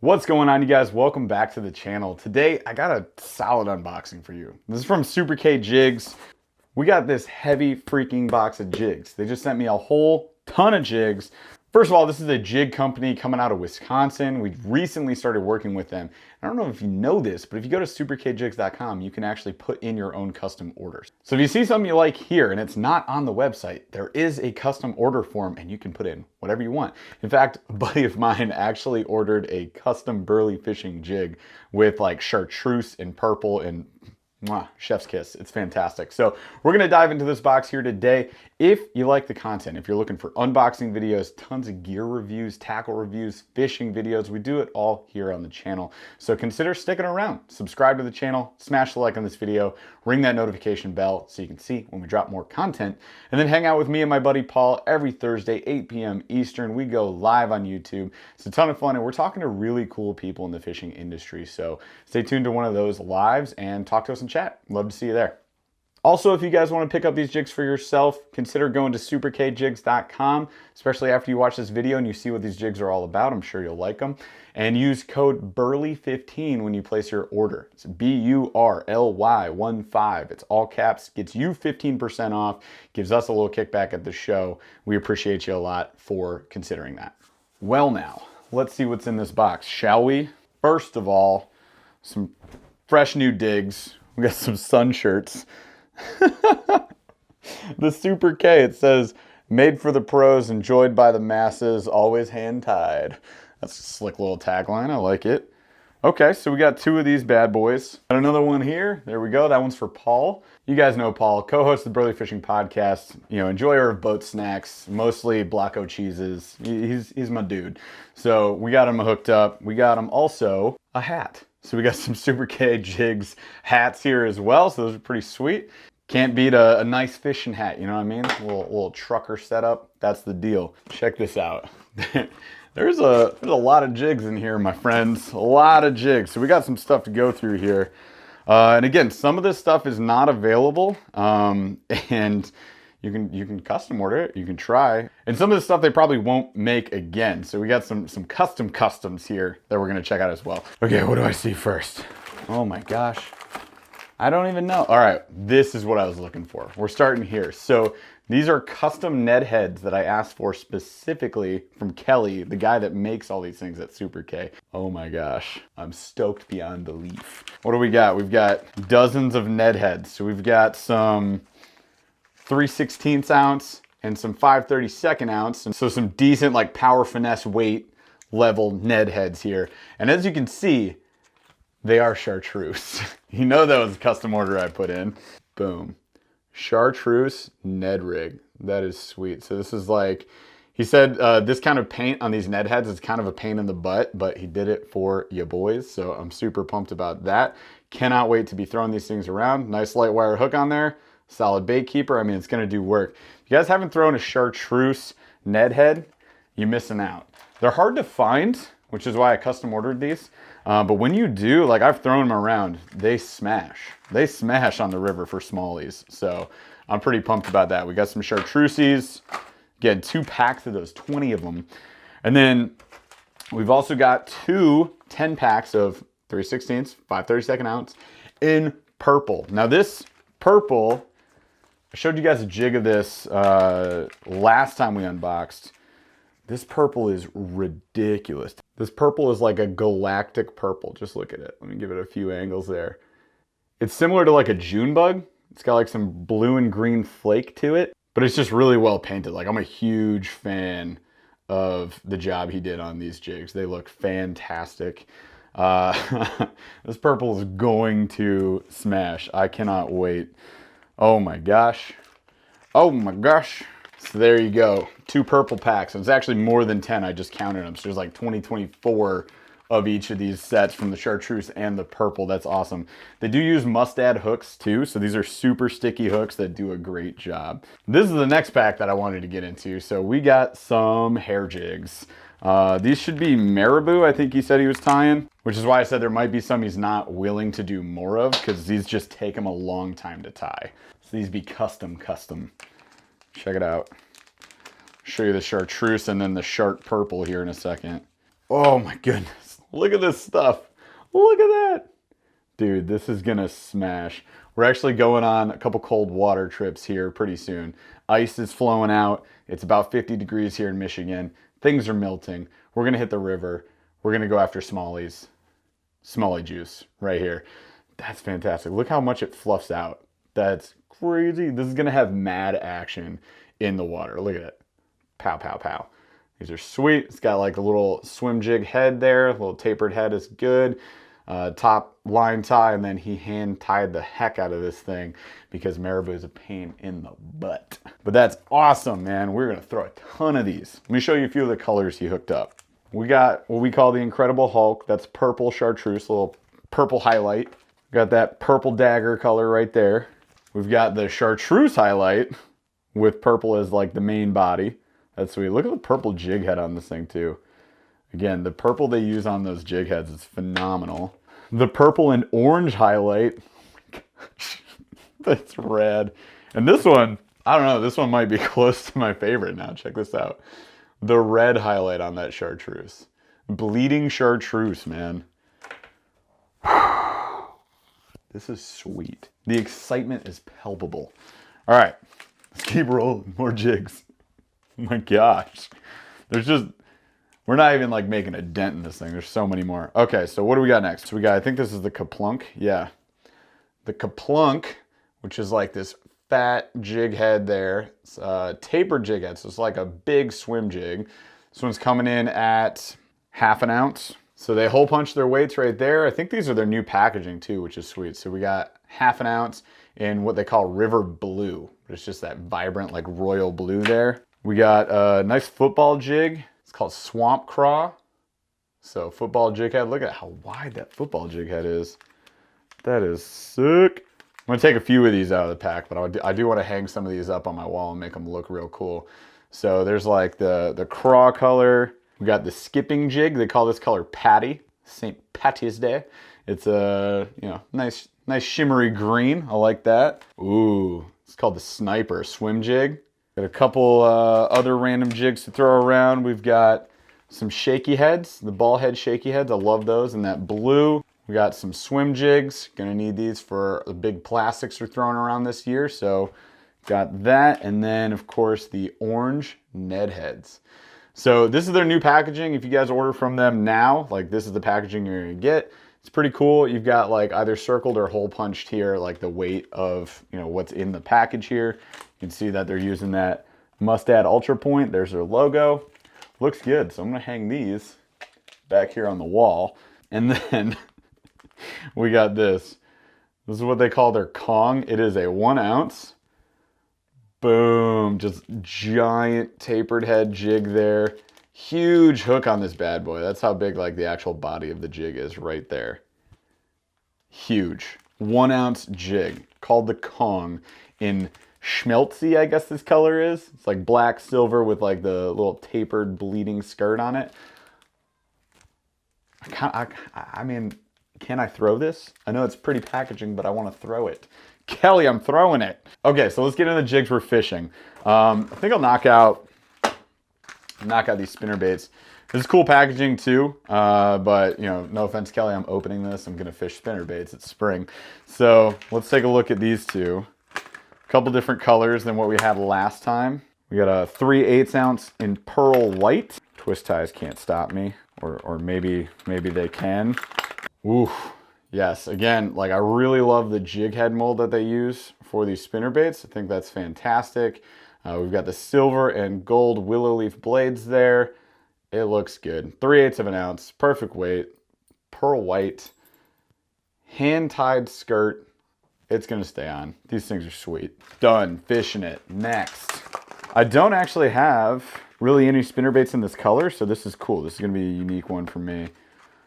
What's going on, you guys? Welcome back to the channel. Today I got a solid unboxing for you. This is from Super K Jigs. We got this heavy freaking box of jigs. They just sent me a whole ton of jigs. First of all, this is a jig company coming out of Wisconsin. We recently started working with them. I don't know if you know this, but if you go to superkjigs.com, you can actually put in your own custom orders. So if you see something you like here and it's not on the website, there is a custom order form and you can put in whatever you want. In fact, a buddy of mine actually ordered a custom BurlyFishing jig with like chartreuse and purple and mwah, chef's kiss. It's fantastic. So we're going to dive into this box here today. If you like the content, if you're looking for unboxing videos, tons of gear reviews, tackle reviews, fishing videos, we do it all here on the channel. So consider sticking around. Subscribe to the channel, smash the like on this video, ring that notification bell so you can see when we drop more content, and then hang out with me and my buddy Paul every Thursday, 8 p.m. Eastern. We go live on YouTube. It's a ton of fun, and we're talking to really cool people in the fishing industry. So stay tuned to one of those lives and talk to us in chat. Love to see you there. Also, if you guys want to pick up these jigs for yourself, consider going to superkjigs.com, especially after you watch this video and you see what these jigs are all about. I'm sure you'll like them. And use code BURLY15 when you place your order. It's BURLY15. It's all caps, gets you 15% off, gives us a little kickback at the show. We appreciate you a lot for considering that. Well now, let's see what's in this box, shall we? First of all, some fresh new digs. We got some sun shirts. The Super K, it says, made for the pros, enjoyed by the masses, always hand tied. That's a slick little tagline. I like it. Okay, so we got two of these bad boys. Got another one here. There we go. That one's for Paul. You guys know Paul, co-host of the BurlyFishing podcast, enjoyer of boat snacks, mostly Blocko cheeses. He's my dude. So we got him hooked up. We got him also a hat. So we got some Super K Jigs hats here as well. So those are pretty sweet. Can't beat a nice fishing hat, you know what I mean? A little trucker setup. That's the deal. Check this out. There's a lot of jigs in here, my friends. A lot of jigs. So we got some stuff to go through here. And again, some of this stuff is not available. And you can custom order it. You can try. And some of the stuff they probably won't make again. So we got some customs here that we're gonna check out as well. Okay, what do I see first? Oh my gosh. I don't even know. All right, this is what I was looking for. We're starting here. So these are custom Ned heads that I asked for specifically from Kelly, the guy that makes all these things at Super K. Oh my gosh, I'm stoked beyond belief. What do we got? We've got dozens of Ned heads. So we've got some 3/16 ounce and some 5/32 ounce. And so some decent like power finesse weight level Ned heads here. And as you can see, they are chartreuse. You know that was a custom order I put in. Boom. Chartreuse Ned rig. That is sweet. So this is like, he said this kind of paint on these Ned heads is kind of a pain in the butt, but he did it for you boys. So I'm super pumped about that. Cannot wait to be throwing these things around. Nice light wire hook on there. Solid bait keeper. I mean, it's gonna do work. If you guys haven't thrown a chartreuse Ned head, you're missing out. They're hard to find, which is why I custom ordered these. But when you do, like I've thrown them around, they smash. They smash on the river for smallies. So I'm pretty pumped about that. We got some chartreuses. Again, 2 packs of those, 20 of them. And then we've also got 2 10 packs of 3/16, 5/32 ounce in purple. Now this purple, I showed you guys a jig of this last time we unboxed. This purple is ridiculous. This purple is like a galactic purple. Just look at it. Let me give it a few angles there. It's similar to like a June bug. It's got like some blue and green flake to it, but it's just really well painted. Like I'm a huge fan of the job he did on these jigs. They look fantastic. This purple is going to smash. I cannot wait. Oh my gosh. Oh my gosh. So there you go, 2 purple packs. It's actually more than 10, I just counted them. So there's like 24 of each of these sets from the chartreuse and the purple. That's awesome. They do use mustad hooks too. So these are super sticky hooks that do a great job. This is the next pack that I wanted to get into. So we got some hair jigs. These should be marabou, I think he said he was tying, which is why I said there might be some he's not willing to do more of because these just take him a long time to tie. So these be custom. Check it out. Show you the chartreuse and then the sharp purple here in a second. Oh my goodness. Look at this stuff. Look at that. Dude, this is gonna smash. We're actually going on a couple cold water trips here pretty soon. Ice is flowing out. It's about 50 degrees here in Michigan. Things are melting. We're gonna hit the river. We're gonna go after smallies. Smallie juice right here. That's fantastic. Look how much it fluffs out. That's crazy. This is gonna have mad action in the water. Look at it. Pow, pow, pow. These are sweet. It's got like a little swim jig head there. A little tapered head is good. Top line tie, and then he hand tied the heck out of this thing because Maribou is a pain in the butt. But that's awesome, man. We're gonna throw a ton of these. Let me show you a few of the colors he hooked up. We got what we call the Incredible Hulk. That's purple chartreuse, a little purple highlight. Got that purple dagger color right there. We've got the chartreuse highlight with purple as like the main body. That's sweet. Look at the purple jig head on this thing too. Again, the purple they use on those jig heads is phenomenal. The purple and orange highlight. Oh my gosh. That's rad. And this one, I don't know, this one might be close to my favorite now. Check this out. The red highlight on that chartreuse. Bleeding chartreuse, man. This is sweet. The excitement is palpable. All right, let's keep rolling. More jigs. Oh my gosh. There's just, we're not even like making a dent in this thing. There's so many more. Okay, so what do we got next? So we got, I think this is the kaplunk. Yeah. The kaplunk, which is like this fat jig head there. It's a tapered jig head, so it's like a big swim jig. This one's coming in at 1/2 ounce. So they hole punch their weights right there. I think these are their new packaging too, which is sweet. So we got 1/2 ounce in what they call river blue. It's just that vibrant like royal blue there. We got a nice football jig. It's called Swamp Craw. So football jig head. Look at how wide that football jig head is. That is sick. I'm gonna take a few of these out of the pack, but I do want to hang some of these up on my wall and make them look real cool. So there's like the craw color. We got the skipping jig. They call this color Patty. St. Patty's Day. It's a nice shimmery green. I like that. Ooh, it's called the Sniper swim jig. Got a couple other random jigs to throw around. We've got some shaky heads, the ball head shaky heads. I love those in that blue. We got some swim jigs. Gonna need these for the big plastics we're throwing around this year. So got that. And then of course the orange Ned heads. So this is their new packaging. If you guys order from them now, like this is the packaging you're gonna get. It's pretty cool. You've got like either circled or hole punched here, like the weight of what's in the package here. You can see that they're using that Mustad Ultra Point. There's their logo. Looks good. So I'm gonna hang these back here on the wall. And then we got this. This is what they call their Kong. It is a 1 ounce. Boom, just giant tapered head jig there. Huge hook on this bad boy. That's how big like the actual body of the jig is right there. Huge. 1 ounce jig called the Kong in schmelzy, I guess this color is. It's like black silver with like the little tapered bleeding skirt on it. I mean, can I throw this? I know it's pretty packaging, but I want to throw it. Kelly, I'm throwing it. Okay, so let's get into the jigs we're fishing. I think I'll knock out these spinner baits. This is cool packaging too, but no offense, Kelly, I'm opening this. I'm gonna fish spinner baits. It's spring. So let's take a look at these two. A couple different colors than what we had last time. We got a 3/8 ounce in pearl white. Twist ties can't stop me, or maybe they can. Ooh. Yes, again, like I really love the jig head mold that they use for these spinner baits. I think that's fantastic. We've got the silver and gold willow leaf blades there. It looks good. 3/8 of an ounce, perfect weight, pearl white, hand-tied skirt. It's gonna stay on. These things are sweet. Done fishing it. Next. I don't actually have really any spinner baits in this color, so this is cool. This is gonna be a unique one for me.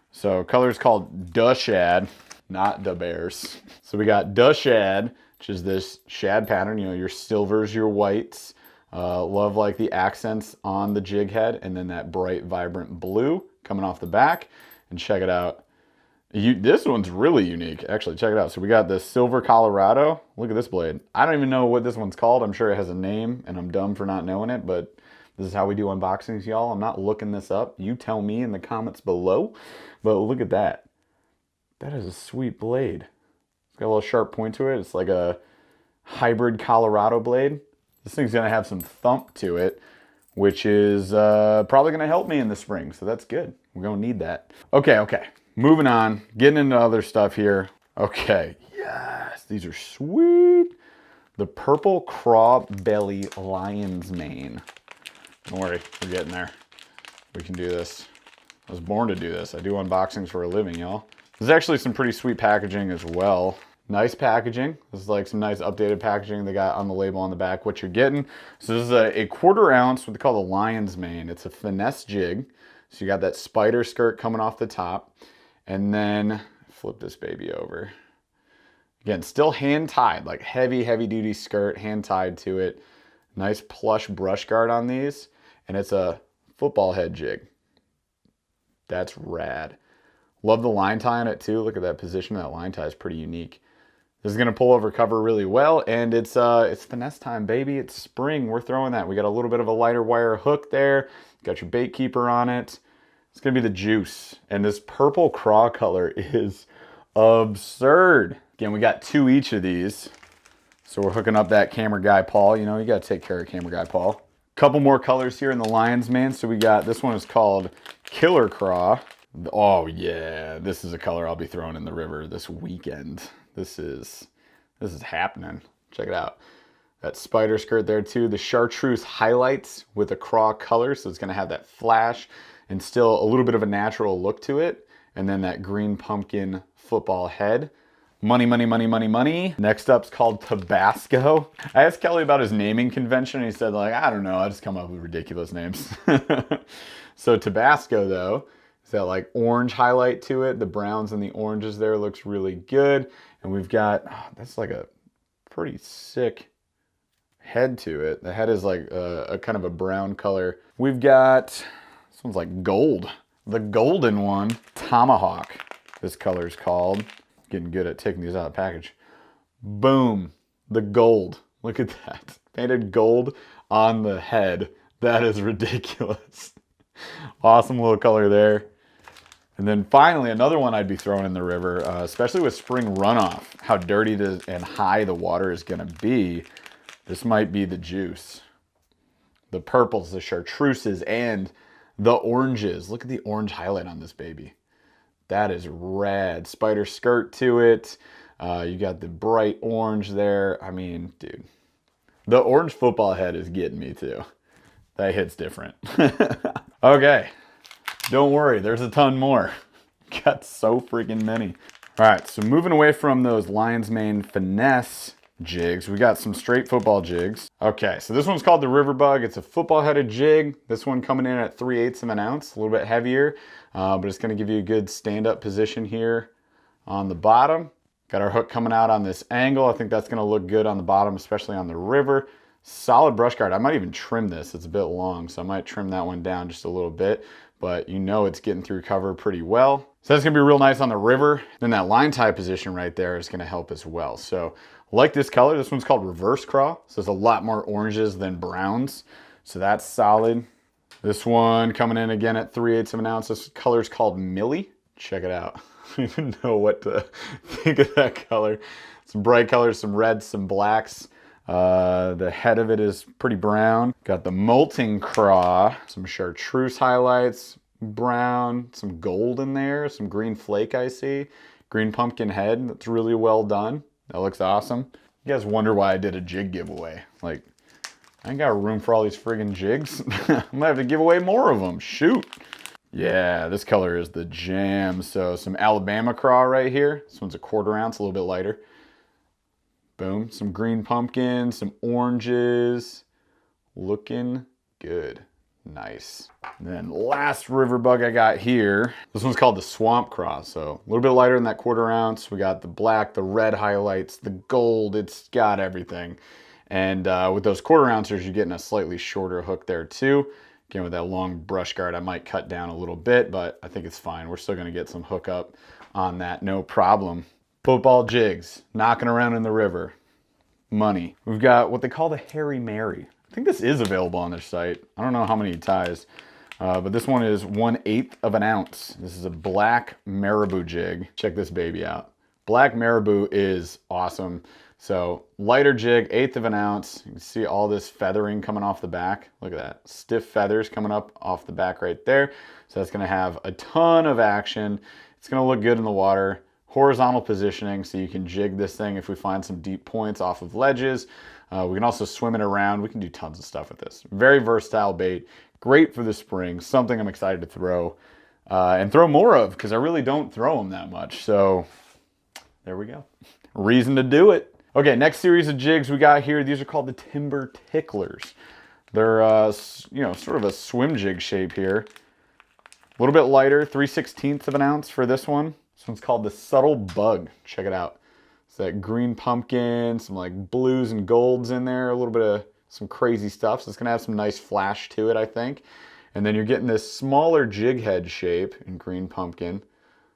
So color is called Da Shad, not Da Bears. So we got Da Shad, which is this shad pattern, your silvers, your whites. Love like the accents on the jig head, and then that bright, vibrant blue coming off the back. And check it out. This one's really unique. Actually, check it out. So we got the Silver Colorado. Look at this blade. I don't even know what this one's called. I'm sure it has a name, and I'm dumb for not knowing it, but This is how we do unboxings, y'all. I'm not looking this up. You tell me in the comments below. But look at that. That is a sweet blade. It's got a little sharp point to it. It's like a hybrid Colorado blade. This thing's gonna have some thump to it, which is probably gonna help me in the spring, so that's good. We're gonna need that. Okay, moving on, getting into other stuff here. Okay, yes, these are sweet. The purple craw belly lion's mane. Don't worry, we're getting there. We can do this. I was born to do this. I do unboxings for a living, y'all. There's actually some pretty sweet packaging as well. Nice packaging. This is like some nice updated packaging they got on the label on the back, what you're getting. So this is a 1/4 ounce, what they call the lion's mane. It's a finesse jig. So you got that spider skirt coming off the top. And then flip this baby over. Again, still hand tied, like heavy duty skirt, hand tied to it. Nice plush brush guard on these. And it's a football head jig. That's rad. Love the line tie on it too. Look at that position. That line tie is pretty unique. This is gonna pull over cover really well, and it's finesse time, baby. It's spring. We're throwing that. We got a little bit of a lighter wire hook there. Got your bait keeper on it. It's gonna be the juice. And this purple craw color is absurd. Again, we got 2 each of these. So we're hooking up that camera guy Paul. You know, you gotta take care of camera guy Paul. Couple more colors here in the lion's mane. So we got, this one is called Killer Craw. Oh yeah, this is a color I'll be throwing in the river this weekend. This is happening. Check it out. That spider skirt there too. The chartreuse highlights with a craw color, so it's gonna have that flash and still a little bit of a natural look to it. And then that green pumpkin football head. Money. Next up's called Tabasco. I asked Kelly about his naming convention, and he said, like, I don't know, I just come up with ridiculous names. So Tabasco though, it's that like orange highlight to it. The browns and the oranges there looks really good. And we've got, that's like a pretty sick head to it. The head is like a kind of a brown color. We've got, this one's like gold. The golden one, Tomahawk, this color's called. Getting good at taking these out of the package. Boom, the gold. Look at that. Painted gold on the head. That is ridiculous. Awesome little color there. And then finally, another one I'd be throwing in the river, especially with spring runoff, how dirty and high the water is gonna be. This might be the juice. The purples, the chartreuses, and the oranges. Look at the orange highlight on this baby. That is rad. Spider skirt to it. You got the bright orange there. I mean, dude, the orange football head is getting me too. That hit's different. Okay, don't worry, there's a ton more. Got so freaking many. All right, so moving away from those lion's mane finesse jigs, we got some straight football jigs. Okay, so this one's called the River Bug. It's a football headed jig. This one coming in at 3/8 of an ounce, a little bit heavier, but it's gonna give you a good stand-up position here on the bottom. Got our hook coming out on this angle. I think that's gonna look good on the bottom, especially on the river. Solid brush guard. I might even trim this. It's a bit long, so I might trim that one down just a little bit, but you know it's getting through cover pretty well. So that's gonna be real nice on the river. Then that line tie position right there is gonna help as well. So like this color, this one's called Reverse Craw. So there's a lot more oranges than browns. So that's solid. This one coming in again at 3/8 of an ounce. This color's called Millie. Check it out. I don't even know what to think of that color. Some bright colors, some reds, some blacks. The head of it is pretty brown. Got the molting craw, some chartreuse highlights, brown, some gold in there, some green flake I see. Green pumpkin head, that's really well done. That looks awesome. You guys wonder why I did a jig giveaway. Like, I ain't got room for all these friggin' jigs. I'm gonna have to give away more of them, shoot. Yeah, this color is the jam. So some Alabama craw right here. This one's a 1/4 ounce, a little bit lighter. Boom, some green pumpkin, some oranges. Looking good. Nice. And then last river bug I got here, this one's called the Swamp Craw. So a little bit lighter than that 1/4 ounce. We got the black, the red highlights, the gold, it's got everything. And with those 1/4 ounces, you're getting a slightly shorter hook there too. Again, with that long brush guard, I might cut down a little bit, but I think it's fine. We're still gonna get some hook up on that, no problem. Football jigs, knocking around in the river. Money. We've got what they call the Hairy Mary. I think this is available on their site. I don't know how many he ties, but this one is 1/8 of an ounce. This is a black marabou jig. Check this baby out. Black marabou is awesome. So lighter jig, 1/8 of an ounce. You can see all this feathering coming off the back. Look at that, stiff feathers coming up off the back right there. So that's gonna have a ton of action. It's gonna look good in the water. Horizontal positioning, so you can jig this thing if we find some deep points off of ledges. We can also swim it around. We can do tons of stuff with this. Very versatile bait. Great for the spring. Something I'm excited to throw and throw more of, because I really don't throw them that much. So there we go. Reason to do it. Okay, next series of jigs we got here. These are called the timber ticklers. They're, you know, sort of a swim jig shape here. A little bit lighter, 3/16 of an ounce for this one. This one's called the Subtle Bug. Check it out. It's that green pumpkin, some like blues and golds in there, a little bit of some crazy stuff. So it's gonna have some nice flash to it, I think. And then you're getting this smaller jig head shape in green pumpkin.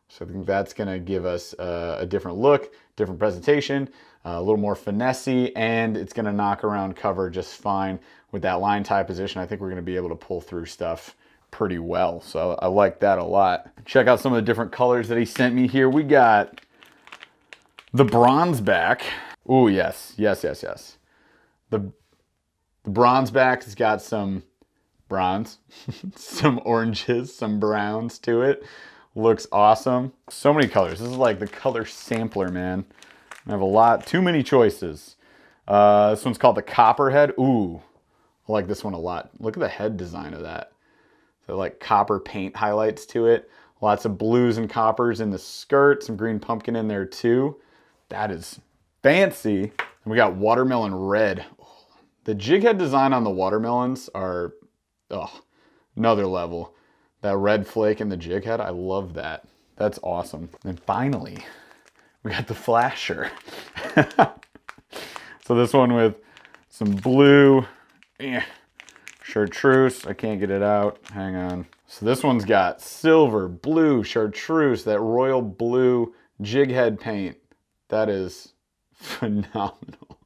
So I think that's gonna give us a different look, different presentation, a little more finesse-y, and it's gonna knock around cover just fine with that line tie position. I think we're gonna be able to pull through stuff pretty well. So I like that a lot. Check out some of the different colors that he sent me here. We got the bronze back. Ooh, yes, yes, yes, yes. The bronze back has got some bronze, some oranges, some browns to it. Looks awesome. So many colors. This is like the color sampler, man. I have a lot, too many choices. This one's called the Copperhead. Ooh, I like this one a lot. Look at the head design of that. So like copper paint highlights to it. Lots of blues and coppers in the skirt. Some green pumpkin in there too. That is fancy. And we got watermelon red. The jig head design on the watermelons are another level. That red flake in the jig head, I love that. That's awesome. And finally, we got the flasher. So this one with some blue chartreuse. I can't get it out. Hang on. So this one's got silver, blue, chartreuse, that royal blue jig head paint. That is phenomenal.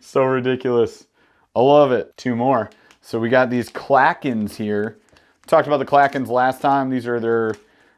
So ridiculous. I love it. Two more. So we got these clackens here. Talked about the clackens last time. These are their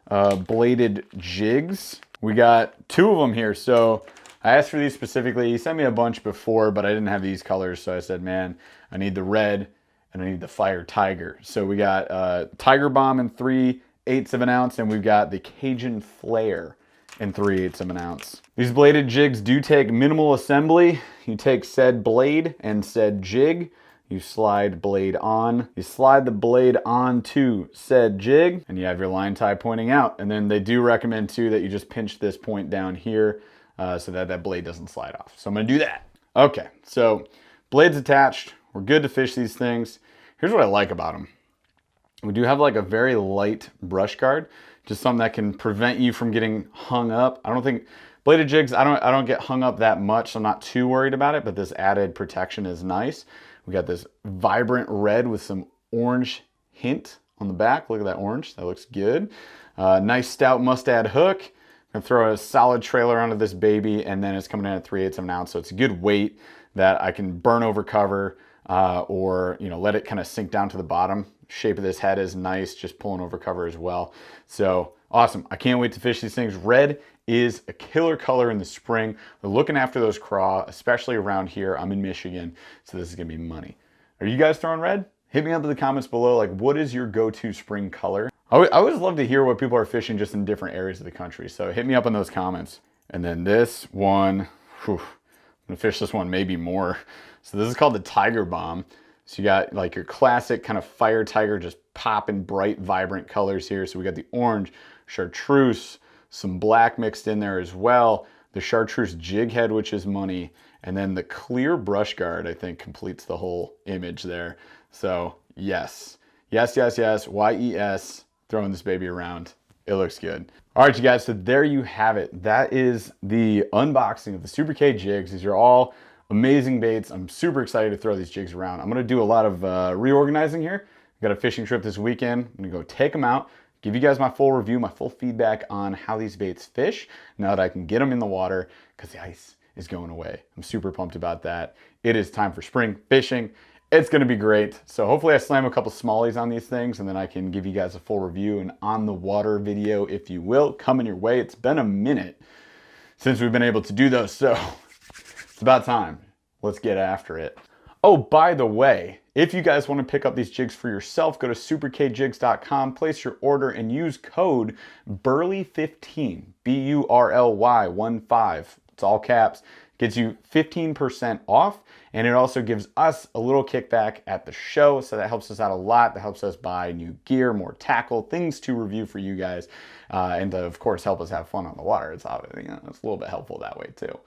bladed jigs. We got two of them here. So I asked for these specifically. He sent me a bunch before, but I didn't have these colors. So I said, man, I need the red and I need the fire tiger. So we got Tiger Bomb in 3/8 of an ounce, and we've got the Cajun Flare in 3/8 of an ounce. These bladed jigs do take minimal assembly. You take said blade and said jig. You slide blade on, you slide the blade onto said jig, and you have your line tie pointing out. And then they do recommend too that you just pinch this point down here so that that blade doesn't slide off. So I'm gonna do that. Okay, so blade's attached. We're good to fish these things. Here's what I like about them. We do have like a very light brush guard, just something that can prevent you from getting hung up. I don't think bladed jigs, I don't get hung up that much, so I'm not too worried about it, but this added protection is nice. We got this vibrant red with some orange hint on the back. Look at that orange, that looks good. Nice stout mustad hook. I'm gonna throw a solid trailer onto this baby, and then it's coming in at 3/8 of an ounce, so it's a good weight that I can burn over cover or let it kind of sink down to the bottom. Shape of this head is nice, just pulling over cover as well. So awesome, I can't wait to fish these things. Red is a killer color in the spring. We're looking after those craw, especially around here. I'm in Michigan, so this is gonna be money. Are you guys throwing red? Hit me up in the comments below, like what is your go-to spring color? I always love to hear what people are fishing just in different areas of the country, so hit me up in those comments. And then this one, I'm gonna fish this one maybe more. So this is called the Tiger Bomb. So you got like your classic kind of fire tiger, just popping bright, vibrant colors here. So we got the orange, chartreuse, some black mixed in there as well. The chartreuse jig head, which is money. And then the clear brush guard, I think, completes the whole image there. So yes, yes, yes, yes, YES, throwing this baby around. It looks good. All right, you guys, so there you have it. That is the unboxing of the Super K jigs. These are all amazing baits. I'm super excited to throw these jigs around. I'm gonna do a lot of reorganizing here. I've got a fishing trip this weekend. I'm gonna go take them out, give you guys my full review, my full feedback on how these baits fish now that I can get them in the water because the ice is going away. I'm super pumped about that. it is time for spring fishing. It's gonna be great. So hopefully I slam a couple smallies on these things and then I can give you guys a full review and on the water video, if you will, coming your way. It's been a minute since we've been able to do those, so it's about time. Let's get after it. Oh, by the way, if you guys want to pick up these jigs for yourself, go to superkjigs.com, place your order, and use code BurlyFishing, BURLY15. It's all caps. Gets you 15% off, and it also gives us a little kickback at the show, so that helps us out a lot. That helps us buy new gear, more tackle, things to review for you guys, and to, of course, help us have fun on the water. It's obviously, it's a little bit helpful that way too.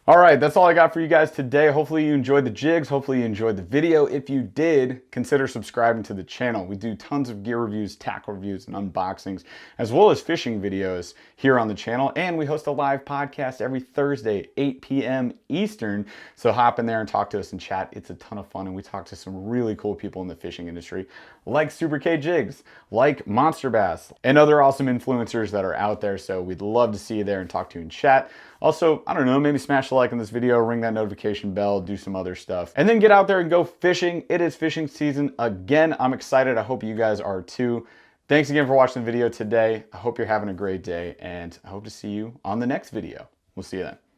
All right, that's all I got for you guys today. Hopefully you enjoyed the jigs. Hopefully you enjoyed the video. If you did, consider subscribing to the channel. We do tons of gear reviews, tackle reviews, and unboxings, as well as fishing videos here on the channel. And we host a live podcast every Thursday, 8 p.m. Eastern. So hop in there and talk to us and chat. It's a ton of fun, and we talk to some really cool people in the fishing industry, like Super K Jigs, like Monster Bass, and other awesome influencers that are out there. So we'd love to see you there and talk to you in chat. Also, I don't know, maybe smash the like on this video, ring that notification bell, do some other stuff, and then get out there and go fishing. It is fishing season again. I'm excited. I hope you guys are too. Thanks again for watching the video today. I hope you're having a great day, and I hope to see you on the next video. We'll see you then.